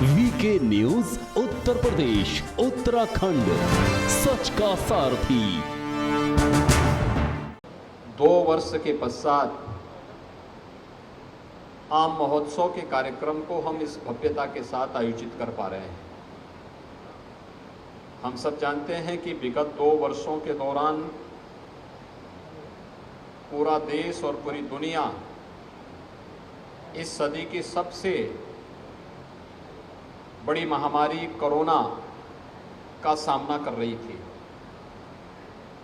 VK news Uttar Pradesh Uttarakhand, सच का सारथी। 2 वर्ष के पश्चात आम महोत्सव के कार्यक्रम को हम इस भव्यता के साथ आयोजित कर पा रहे हैं। हम सब जानते हैं कि विगत 2 वर्षों के दौरान पूरा देश और पूरी दुनिया इस सदी की सबसे बड़ी महामारी कोरोना का सामना कर रही थी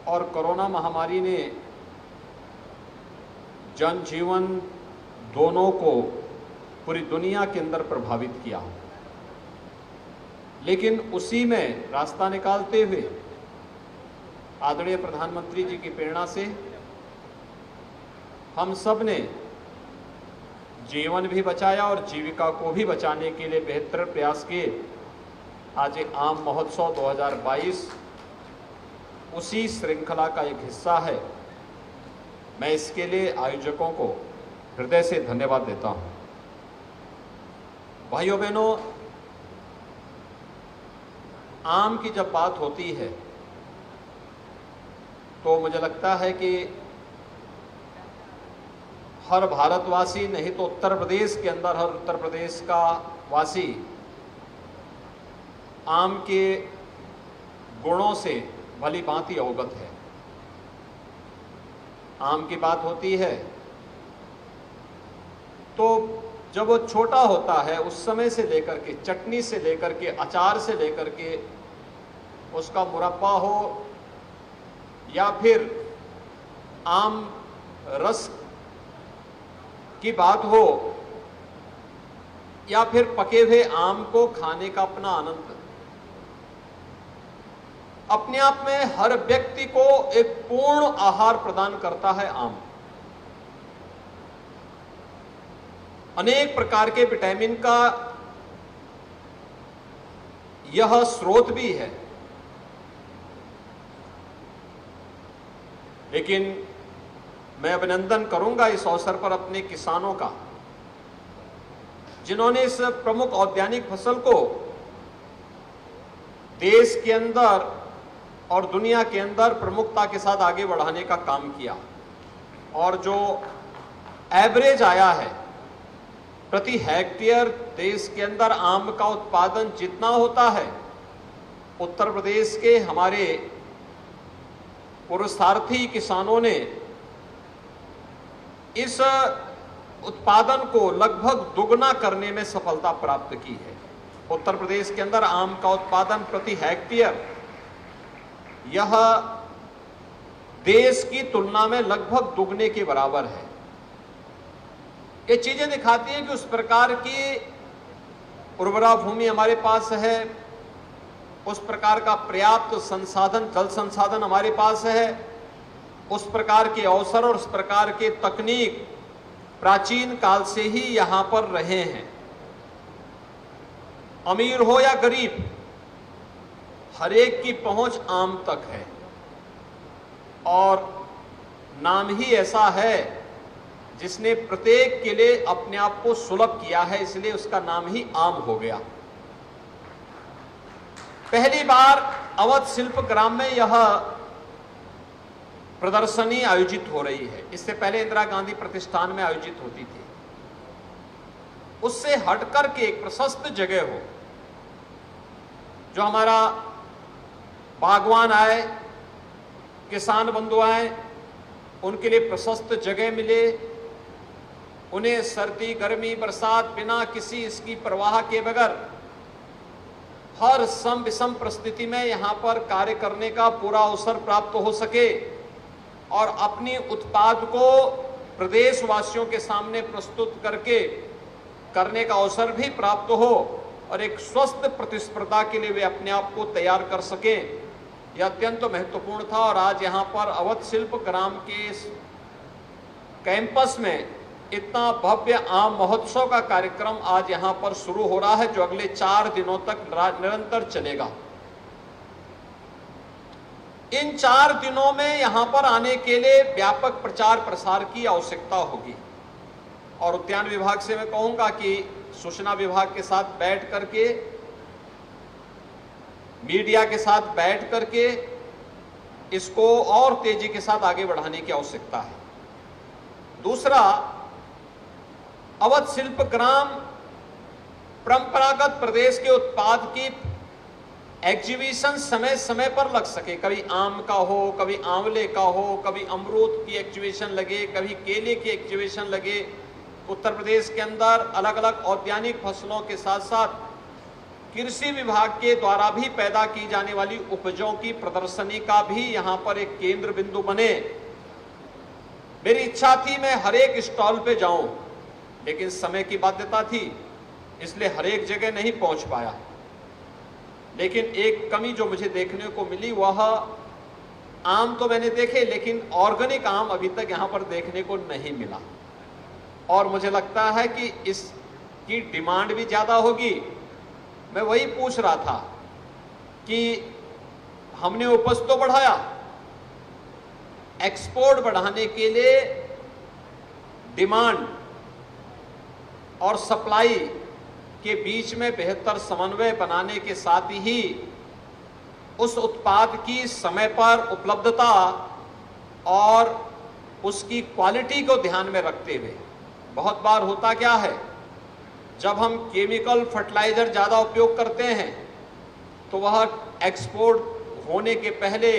और कोरोना महामारी ने जनजीवन दोनों को पूरी दुनिया के अंदर प्रभावित किया। लेकिन उसी में रास्ता निकालते हुए आदरणीय प्रधानमंत्री जी की प्रेरणा से हम सब ने जीवन भी बचाया और जीविका को भी बचाने के लिए बेहतर प्रयास किए। आज एक आम महोत्सव 2022 उसी श्रृंखला का एक हिस्सा है। मैं इसके लिए आयोजकों को हृदय से धन्यवाद देता हूं। भाइयों बहनों, आम की जब बात होती है तो मुझे लगता है कि हर भारतवासी, नहीं तो उत्तर प्रदेश के अंदर हर उत्तर प्रदेश का वासी आम के गुणों से भली भांति अवगत है। आम की बात होती है तो जब वो छोटा होता है उस समय से लेकर के चटनी से लेकर के अचार से लेकर के उसका मुरब्बा हो या फिर आम रस की बात हो या फिर पके हुए आम को खाने का अपना आनंद, अपने आप में हर व्यक्ति को एक पूर्ण आहार प्रदान करता है आम। अनेक प्रकार के विटामिन का यह स्रोत भी है। लेकिन मैं अभिनंदन करूंगा इस अवसर पर अपने किसानों का, जिन्होंने इस प्रमुख औद्यानिक फसल को देश के अंदर और दुनिया के अंदर प्रमुखता के साथ आगे बढ़ाने का काम किया। और जो एवरेज आया है प्रति हेक्टेयर देश के अंदर आम का उत्पादन जितना होता है, उत्तर प्रदेश के हमारे पुरुषार्थी किसानों ने इस उत्पादन को लगभग दुगना करने में सफलता प्राप्त की है। उत्तर प्रदेश के अंदर आम का उत्पादन प्रति हेक्टेयर यह देश की तुलना में लगभग दुगने के बराबर है। ये चीजें दिखाती हैं कि उस प्रकार की उर्वरा भूमि हमारे पास है, उस प्रकार का पर्याप्त संसाधन, जल संसाधन हमारे पास है, उस प्रकार के अवसर और उस प्रकार के तकनीक प्राचीन काल से ही यहां पर रहे हैं। अमीर हो या गरीब, हर एक की पहुंच आम तक है और नाम ही ऐसा है जिसने प्रत्येक के लिए अपने आप को सुलभ किया है, इसलिए उसका नाम ही आम हो गया। पहली बार अवध शिल्प ग्राम में यह प्रदर्शनी आयोजित हो रही है। इससे पहले इंदिरा गांधी प्रतिष्ठान में आयोजित होती थी। उससे हटकर के एक प्रशस्त जगह हो, जो हमारा बागवान आए, किसान बंधु आए, उनके लिए प्रशस्त जगह मिले, उन्हें सर्दी गर्मी बरसात बिना किसी इसकी परवाह के बगैर हर सम विषम परिस्थिति में यहां पर कार्य करने का पूरा अवसर प्राप्त हो सके और अपनी उत्पाद को प्रदेशवासियों के सामने प्रस्तुत करने का अवसर भी प्राप्त हो और एक स्वस्थ प्रतिस्पर्धा के लिए वे अपने आप को तैयार कर सके, यह अत्यंत महत्वपूर्ण था। और आज यहाँ पर अवध शिल्प ग्राम के कैंपस में इतना भव्य आम महोत्सव का कार्यक्रम आज यहाँ पर शुरू हो रहा है, जो अगले 4 दिनों तक निरंतर चलेगा। इन 4 दिनों में यहां पर आने के लिए व्यापक प्रचार प्रसार की आवश्यकता होगी और उद्यान विभाग से मैं कहूंगा कि सूचना विभाग के साथ बैठ करके, मीडिया के साथ बैठ करके इसको और तेजी के साथ आगे बढ़ाने की आवश्यकता है। दूसरा, अवध शिल्प ग्राम परंपरागत प्रदेश के उत्पाद की एग्जीबिशन समय समय पर लग सके। कभी आम का हो, कभी आंवले का हो, कभी अमरूद की एग्जीबिशन लगे, कभी केले की एग्जीबिशन लगे। उत्तर प्रदेश के अंदर अलग अलग औद्यानिक फसलों के साथ साथ कृषि विभाग के द्वारा भी पैदा की जाने वाली उपजों की प्रदर्शनी का भी यहां पर एक केंद्र बिंदु बने। मेरी इच्छा थी मैं हर एक स्टॉल पे जाऊं, लेकिन समय की बाध्यता थी, इसलिए हर एक जगह नहीं पहुंच पाया। लेकिन एक कमी जो मुझे देखने को मिली वह आम तो मैंने देखे, लेकिन ऑर्गेनिक आम अभी तक यहां पर देखने को नहीं मिला। और मुझे लगता है कि इसकी डिमांड भी ज्यादा होगी। मैं वही पूछ रहा था कि हमने उपज तो बढ़ाया, एक्सपोर्ट बढ़ाने के लिए डिमांड और सप्लाई के बीच में बेहतर समन्वय बनाने के साथ ही उस उत्पाद की समय पर उपलब्धता और उसकी क्वालिटी को ध्यान में रखते हुए, बहुत बार होता क्या है, जब हम केमिकल फर्टिलाइजर ज़्यादा उपयोग करते हैं तो वह एक्सपोर्ट होने के पहले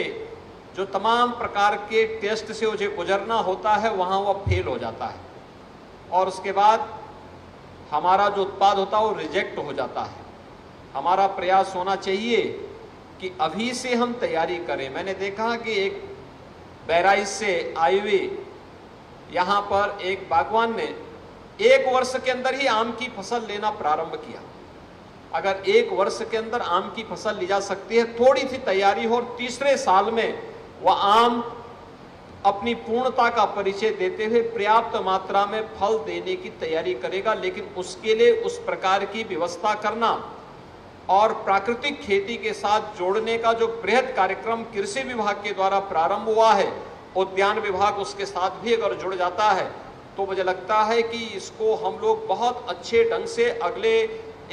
जो तमाम प्रकार के टेस्ट से उसे गुजरना होता है वहाँ वह फेल हो जाता है और उसके बाद हमारा जो उत्पाद होता है वो रिजेक्ट हो जाता है। हमारा प्रयास होना चाहिए कि अभी से हम तैयारी करें। मैंने देखा कि एक बहराइच से आई हुई यहाँ पर एक बागवान ने 1 वर्ष के अंदर ही आम की फसल लेना प्रारंभ किया। अगर 1 वर्ष के अंदर आम की फसल ली जा सकती है, थोड़ी सी तैयारी हो, और तीसरे साल में वह आम अपनी पूर्णता का परिचय देते हुए पर्याप्त मात्रा में फल देने की तैयारी करेगा। लेकिन उसके लिए उस प्रकार की व्यवस्था करना और प्राकृतिक खेती के साथ जोड़ने का जो बृहद कार्यक्रम कृषि विभाग के द्वारा प्रारंभ हुआ है, उद्यान विभाग उसके साथ भी अगर जुड़ जाता है तो मुझे लगता है कि इसको हम लोग बहुत अच्छे ढंग से अगले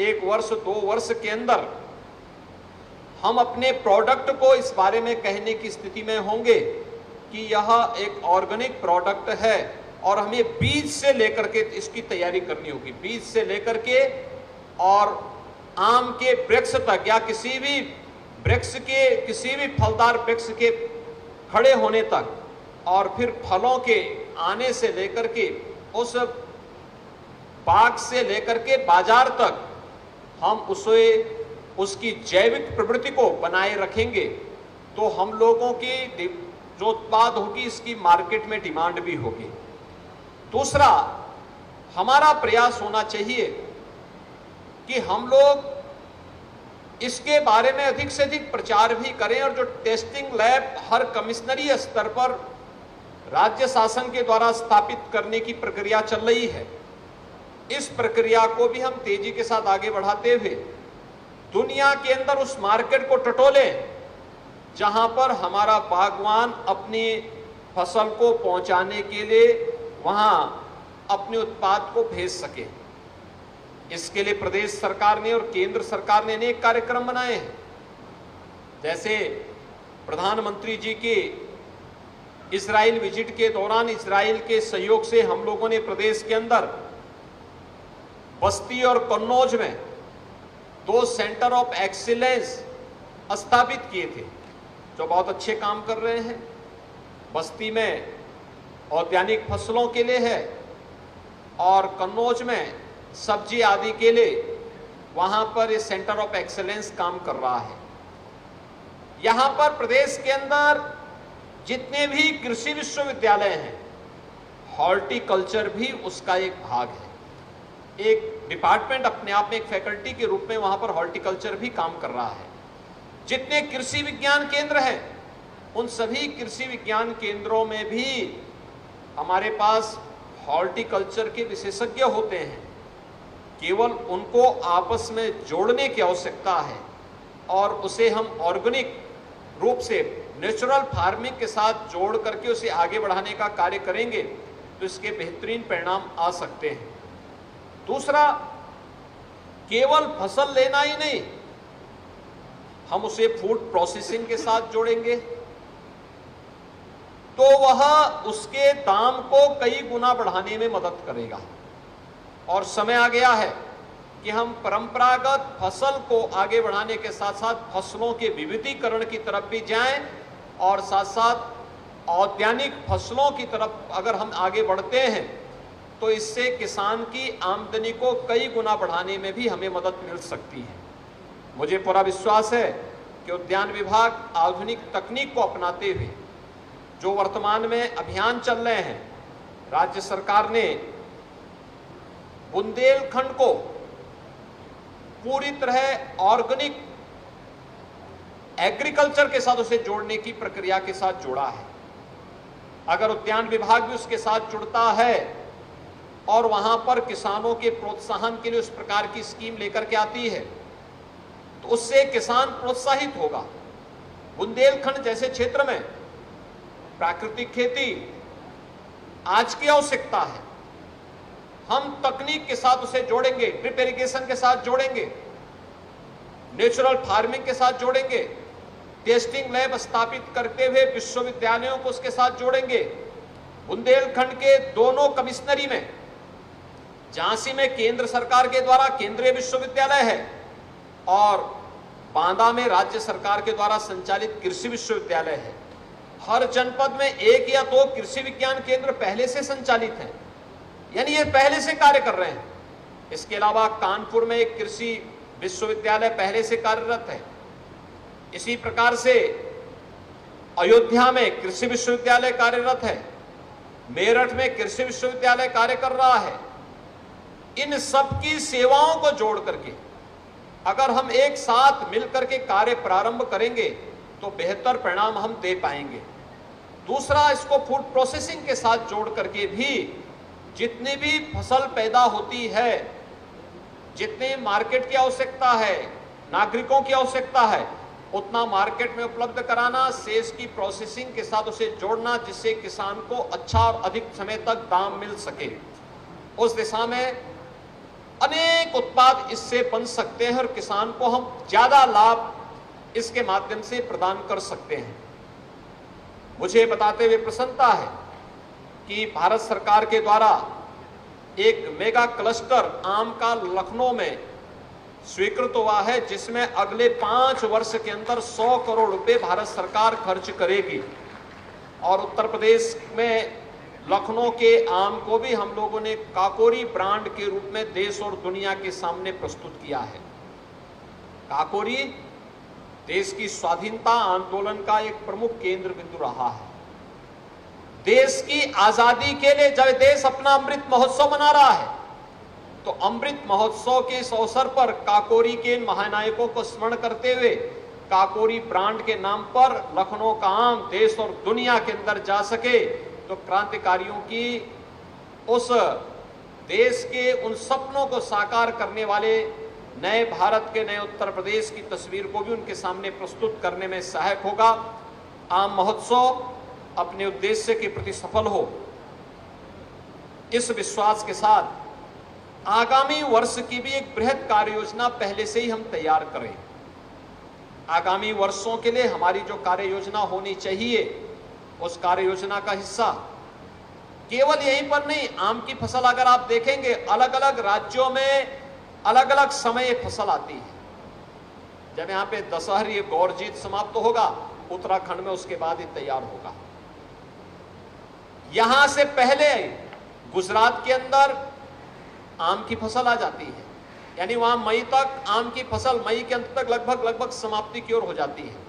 1 वर्ष 2 वर्ष के अंदर हम अपने प्रोडक्ट को इस बारे में कहने की स्थिति में होंगे कि यह एक ऑर्गेनिक प्रोडक्ट है और हमें बीज से लेकर के इसकी तैयारी करनी होगी। बीज से लेकर के और आम के वृक्ष तक या किसी भी वृक्ष के, किसी भी फलदार वृक्ष के खड़े होने तक और फिर फलों के आने से लेकर के उस बाग से लेकर के बाजार तक हम उसकी जैविक प्रवृत्ति को बनाए रखेंगे तो हम लोगों की जो उत्पाद होगी इसकी मार्केट में डिमांड भी होगी। दूसरा, हमारा प्रयास होना चाहिए कि हम लोग इसके बारे में अधिक से अधिक प्रचार भी करें और जो टेस्टिंग लैब हर कमिश्नरी स्तर पर राज्य शासन के द्वारा स्थापित करने की प्रक्रिया चल रही है, इस प्रक्रिया को भी हम तेजी के साथ आगे बढ़ाते हुए दुनिया के अंदर उस मार्केट को टटोलें जहां पर हमारा बागवान अपनी फसल को पहुंचाने के लिए वहां अपने उत्पाद को भेज सके। इसके लिए प्रदेश सरकार ने और केंद्र सरकार ने अनेक कार्यक्रम बनाए हैं। जैसे प्रधानमंत्री जी के इजराइल विजिट के दौरान इजराइल के सहयोग से हम लोगों ने प्रदेश के अंदर बस्ती और कन्नौज में 2 सेंटर ऑफ एक्सीलेंस स्थापित किए थे जो बहुत अच्छे काम कर रहे हैं। बस्ती में औद्यानिक फसलों के लिए है और कन्नौज में सब्जी आदि के लिए वहां पर ये सेंटर ऑफ एक्सीलेंस काम कर रहा है। यहां पर प्रदेश के अंदर जितने भी कृषि विश्वविद्यालय हैं, हॉर्टिकल्चर भी उसका एक भाग है। एक डिपार्टमेंट अपने आप में एक फैकल्टी के रूप में वहां पर हॉर्टिकल्चर भी काम कर रहा है। जितने कृषि विज्ञान केंद्र हैं, उन सभी कृषि विज्ञान केंद्रों में भी हमारे पास हॉर्टिकल्चर के विशेषज्ञ होते हैं। केवल उनको आपस में जोड़ने की आवश्यकता है और उसे हम ऑर्गेनिक रूप से नेचुरल फार्मिंग के साथ जोड़ करके उसे आगे बढ़ाने का कार्य करेंगे तो इसके बेहतरीन परिणाम आ सकते हैं। दूसरा, केवल फसल लेना ही नहीं, हम उसे फूड प्रोसेसिंग के साथ जोड़ेंगे तो वह उसके दाम को कई गुना बढ़ाने में मदद करेगा। और समय आ गया है कि हम परंपरागत फसल को आगे बढ़ाने के साथ साथ फसलों के विविधीकरण की तरफ भी जाएं और साथ साथ औद्यानिक फसलों की तरफ अगर हम आगे बढ़ते हैं तो इससे किसान की आमदनी को कई गुना बढ़ाने में भी हमें मदद मिल सकती है। मुझे पूरा विश्वास है कि उद्यान विभाग आधुनिक तकनीक को अपनाते हुए जो वर्तमान में अभियान चल रहे हैं, राज्य सरकार ने बुंदेलखंड को पूरी तरह ऑर्गेनिक एग्रीकल्चर के साथ उसे जोड़ने की प्रक्रिया के साथ जोड़ा है। अगर उद्यान विभाग भी उसके साथ जुड़ता है और वहां पर किसानों के प्रोत्साहन के लिए उस प्रकार की स्कीम लेकर के आती है तो उससे किसान प्रोत्साहित होगा। बुंदेलखंड जैसे क्षेत्र में प्राकृतिक खेती आज की आवश्यकता है, हम तकनीक के साथ उसे जोड़ेंगे, ड्रिप इरिगेशन के साथ जोड़ेंगे, नेचुरल फार्मिंग के साथ जोड़ेंगे, टेस्टिंग लैब स्थापित करते हुए विश्वविद्यालयों को उसके साथ जोड़ेंगे। बुंदेलखंड के दोनों कमिश्नरी में, झांसी में केंद्र सरकार के द्वारा केंद्रीय विश्वविद्यालय है और बांदा में राज्य सरकार के द्वारा संचालित कृषि विश्वविद्यालय है। हर जनपद में 1 या 2 कृषि विज्ञान केंद्र पहले से संचालित हैं, यानी ये पहले से कार्य कर रहे हैं। इसके अलावा कानपुर में एक कृषि विश्वविद्यालय पहले से कार्यरत है। इसी प्रकार से अयोध्या में कृषि विश्वविद्यालय कार्यरत है, मेरठ में कृषि विश्वविद्यालय कार्य कर रहा है। इन सब की सेवाओं को जोड़ करके अगर हम एक साथ मिलकर के कार्य प्रारंभ करेंगे तो बेहतर परिणाम हम दे पाएंगे। दूसरा, इसको फूड प्रोसेसिंग के साथ जोड़ करके भी जितनी भी फसल पैदा होती है, जितनी मार्केट की आवश्यकता है, नागरिकों की आवश्यकता है, उतना मार्केट में उपलब्ध कराना, शेष की प्रोसेसिंग के साथ उसे जोड़ना जिससे किसान को अच्छा और अधिक समय तक दाम मिल सके। उस दिशा में अनेक उत्पाद इससे बन सकते हैं और किसान को हम ज्यादा लाभ इसके माध्यम से प्रदान कर सकते हैं। मुझे बताते हुए प्रसन्नता है कि भारत सरकार के द्वारा एक मेगा क्लस्टर आम का लखनऊ में स्वीकृत हुआ है, जिसमें अगले 5 वर्ष के अंदर 100 करोड़ रुपए भारत सरकार खर्च करेगी और उत्तर प्रदेश में लखनऊ के आम को भी हम लोगों ने काकोरी ब्रांड के रूप में देश और दुनिया के सामने प्रस्तुत किया है। काकोरी देश की स्वाधीनता आंदोलन का एक प्रमुख केंद्र बिंदु रहा है। देश की आजादी के लिए जब देश अपना अमृत महोत्सव मना रहा है तो अमृत महोत्सव के इस अवसर पर काकोरी के महानायकों को स्मरण करते हुए काकोरी ब्रांड के नाम पर लखनऊ का आम देश और दुनिया के अंदर जा सके तो क्रांतिकारियों की उस देश के उन सपनों को साकार करने वाले नए भारत के नए उत्तर प्रदेश की तस्वीर को भी उनके सामने प्रस्तुत करने में सहायक होगा। आम महोत्सव अपने उद्देश्य के प्रति सफल हो, इस विश्वास के साथ आगामी वर्ष की भी एक बृहद कार्य योजना पहले से ही हम तैयार करें। आगामी वर्षों के लिए हमारी जो कार्य योजना होनी चाहिए, उस कार्य योजना का हिस्सा केवल यहीं पर नहीं, आम की फसल अगर आप देखेंगे अलग अलग राज्यों में अलग अलग समय ये फसल आती है। जब यहाँ पे दशहरी गौरजीत समाप्त तो होगा, उत्तराखंड में उसके बाद ही तैयार होगा। यहां से पहले गुजरात के अंदर आम की फसल आ जाती है, यानी वहां मई तक आम की फसल, मई के अंत तक लगभग समाप्ति की ओर हो जाती है।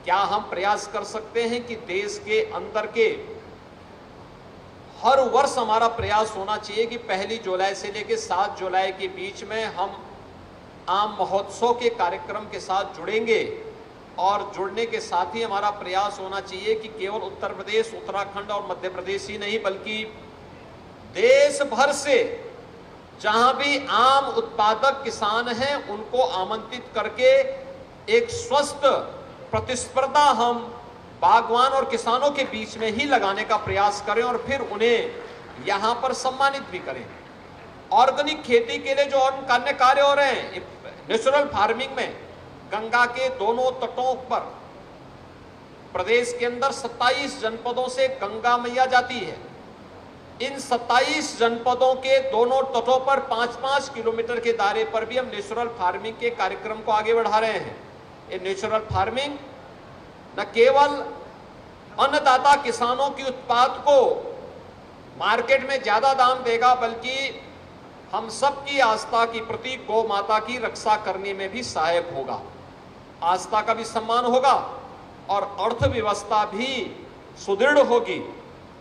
क्या हम प्रयास कर सकते हैं कि देश के अंदर के हर वर्ष हमारा प्रयास होना चाहिए कि 1 जुलाई से लेकर 7 जुलाई के बीच में हम आम महोत्सव के कार्यक्रम के साथ जुड़ेंगे और जुड़ने के साथ ही हमारा प्रयास होना चाहिए कि केवल उत्तर प्रदेश, उत्तराखंड और मध्य प्रदेश ही नहीं बल्कि देश भर से जहां भी आम उत्पादक किसान हैं उनको आमंत्रित करके एक स्वस्थ प्रतिस्पर्धा हम बागवान और किसानों के बीच में ही लगाने का प्रयास करें और फिर उन्हें यहां पर सम्मानित भी करें। ऑर्गेनिक खेती के लिए जो अन्य कार्य हो रहे हैं, नेचुरल फार्मिंग में गंगा के दोनों तटों पर प्रदेश के अंदर 27 जनपदों से गंगा मैया जाती है। इन 27 जनपदों के दोनों तटों पर 5-5 किलोमीटर के दायरे पर भी हम नेचुरल फार्मिंग के कार्यक्रम को आगे बढ़ा रहे हैं। ये नेचुरल फार्मिंग न केवल अन्नदाता किसानों की उत्पाद को मार्केट में ज्यादा दाम देगा, बल्कि हम सबकी आस्था की प्रतीक गौ माता की रक्षा करने में भी सहायक होगा। आस्था का भी सम्मान होगा और अर्थव्यवस्था भी सुदृढ़ होगी।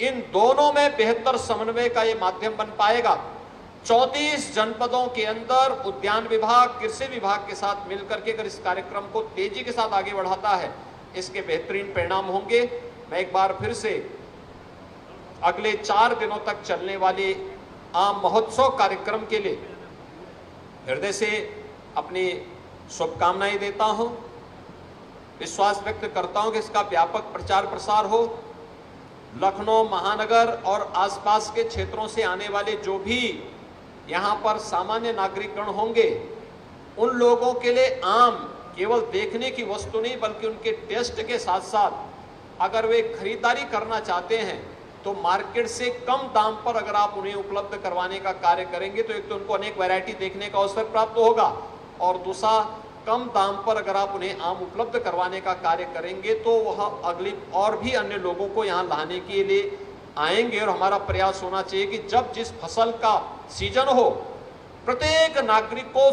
इन दोनों में बेहतर समन्वय का ये माध्यम बन पाएगा। 34 जनपदों के अंदर उद्यान विभाग, कृषि विभाग के साथ मिलकर के अगर इस कार्यक्रम को तेजी के साथ आगे बढ़ाता है, इसके बेहतरीन परिणाम होंगे। मैं एक बार फिर से अगले 4 दिनों तक चलने वाले आम महोत्सव कार्यक्रम के लिए हृदय से अपनी शुभकामनाएं देता हूं। विश्वास व्यक्त करता हूं कि इसका व्यापक प्रचार प्रसार हो। लखनऊ महानगर और आसपास के क्षेत्रों से आने वाले जो भी यहां पर सामान्य नागरिकगण होंगे, उन लोगों के लिए आम केवल देखने की वस्तु नहीं, बल्कि उनके टेस्ट के साथ साथ अगर वे खरीदारी करना चाहते हैं तो मार्केट से कम दाम पर अगर आप उन्हें उपलब्ध करवाने का कार्य करेंगे तो एक तो उनको अनेक वैरायटी देखने का अवसर प्राप्त होगा, और दूसरा कम दाम पर अगर आप उन्हें आम उपलब्ध करवाने का कार्य करेंगे तो वह अगली और भी अन्य लोगों को यहाँ लाने के लिए आएंगे। और हमारा प्रयास होना चाहिए कि जब जिस फसल का सीजन हो, प्रत्येक नागरिक को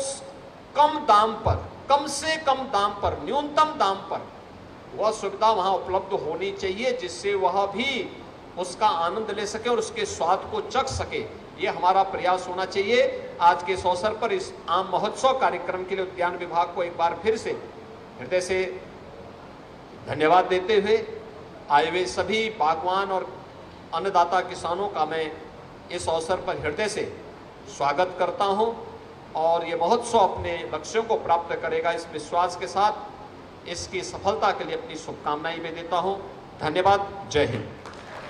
कम दाम पर, कम से कम दाम पर, न्यूनतम दाम पर वह सुविधा वहां उपलब्ध होनी चाहिए, जिससे वह भी उसका आनंद ले सके और उसके स्वाद को चख सके। ये हमारा प्रयास होना चाहिए। आज के इस अवसर पर इस आम महोत्सव कार्यक्रम के लिए उद्यान विभाग को एक बार फिर से हृदय से धन्यवाद देते हुए आए हुए सभी बागवान और अन्नदाता किसानों का मैं इस अवसर पर हृदय से स्वागत करता हूं, और ये महोत्सव अपने लक्ष्यों को प्राप्त करेगा इस विश्वास के साथ इसकी सफलता के लिए अपनी शुभकामनाएं भी देता हूं। धन्यवाद। जय हिंद।